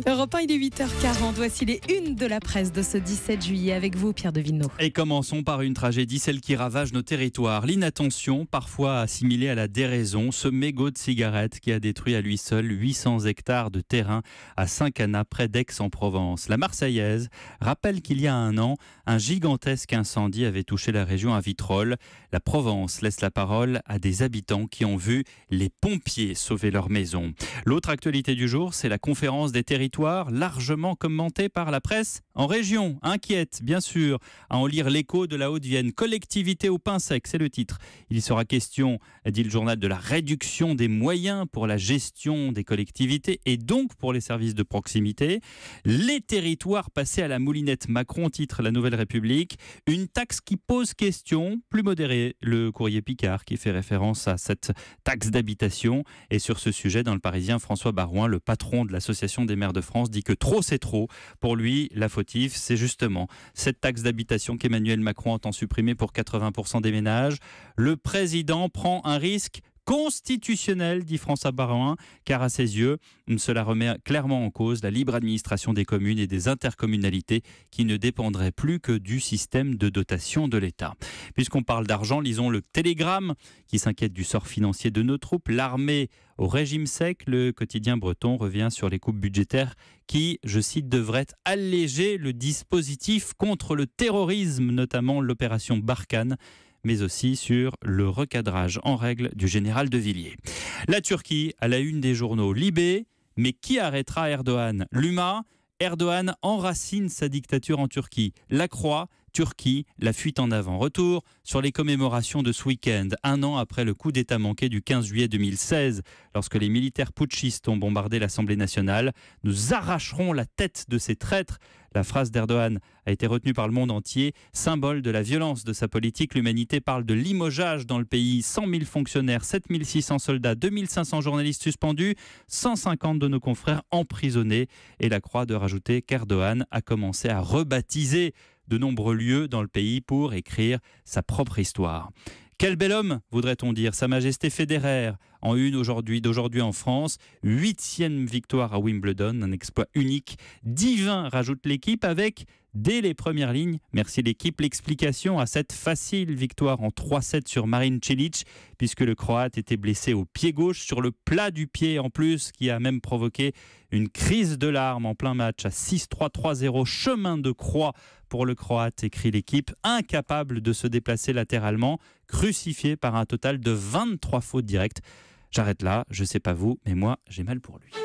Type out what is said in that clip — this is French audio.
Europe 1, il est 8h40. Voici les unes de la presse de ce 17 juillet avec vous, Pierre Devinot. Et commençons par une tragédie, celle qui ravage nos territoires. L'inattention, parfois assimilée à la déraison, ce mégot de cigarette qui a détruit à lui seul 800 hectares de terrain à Saint-Cana, près d'Aix-en-Provence. La Marseillaise rappelle qu'il y a un an, un gigantesque incendie avait touché la région à Vitrolles. La Provence laisse la parole à des habitants qui ont vu les pompiers sauver leur maison. L'autre actualité du jour, c'est la conférence des territoires, largement commentée par la presse en région. Inquiète, bien sûr, à en lire l'écho de la Haute-Vienne. Collectivité au pain sec, c'est le titre. Il sera question, dit le journal, de la réduction des moyens pour la gestion des collectivités et donc pour les services de proximité. Les territoires passés à la moulinette Macron, titre La Nouvelle République. Une taxe qui pose question, plus modérée, le courrier Picard qui fait référence à cette taxe d'habitation. Et sur ce sujet, dans le Parisien, François Barouin, le patron de l'Association des maires de France, dit que trop c'est trop. Pour lui, la fautif, c'est justement cette taxe d'habitation qu'Emmanuel Macron entend supprimer pour 80% des ménages. Le président prend un risque constitutionnel, dit François Barouin, car à ses yeux, cela remet clairement en cause la libre administration des communes et des intercommunalités qui ne dépendraient plus que du système de dotation de l'État. Puisqu'on parle d'argent, lisons le Télégramme qui s'inquiète du sort financier de nos troupes. L'armée au régime sec, le quotidien breton revient sur les coupes budgétaires qui, je cite, devraient alléger le dispositif contre le terrorisme, notamment l'opération Barkhane, mais aussi sur le recadrage en règle du général de Villiers. La Turquie à la une des journaux. Libé, mais qui arrêtera Erdogan? L'UMA, Erdogan enracine sa dictature en Turquie. La Croix, Turquie, la fuite en avant. Retour sur les commémorations de ce week-end, un an après le coup d'État manqué du 15 juillet 2016, lorsque les militaires putschistes ont bombardé l'Assemblée nationale. Nous arracherons la tête de ces traîtres. La phrase d'Erdogan a été retenue par le monde entier, symbole de la violence de sa politique. L'humanité parle de limogeage dans le pays. 100 000 fonctionnaires, 7 600 soldats, 2 500 journalistes suspendus, 150 de nos confrères emprisonnés. Et la Croix de rajouter qu'Erdogan a commencé à rebaptiser de nombreux lieux dans le pays pour écrire sa propre histoire. Quel bel homme, voudrait-on dire. Sa Majesté Federer, en une d'aujourd'hui en France. 8e victoire à Wimbledon, un exploit unique. Divin, rajoute l'équipe, avec, dès les premières lignes, merci l'équipe, l'explication à cette facile victoire en 3-7 sur Marin Cilic, puisque le Croate était blessé au pied gauche, sur le plat du pied en plus, qui a même provoqué une crise de larmes en plein match à 6-3, 3-0, chemin de croix pour le Croate, écrit l'équipe, incapable de se déplacer latéralement, crucifié par un total de 23 fautes directes. J'arrête là, je sais pas vous, mais moi j'ai mal pour lui.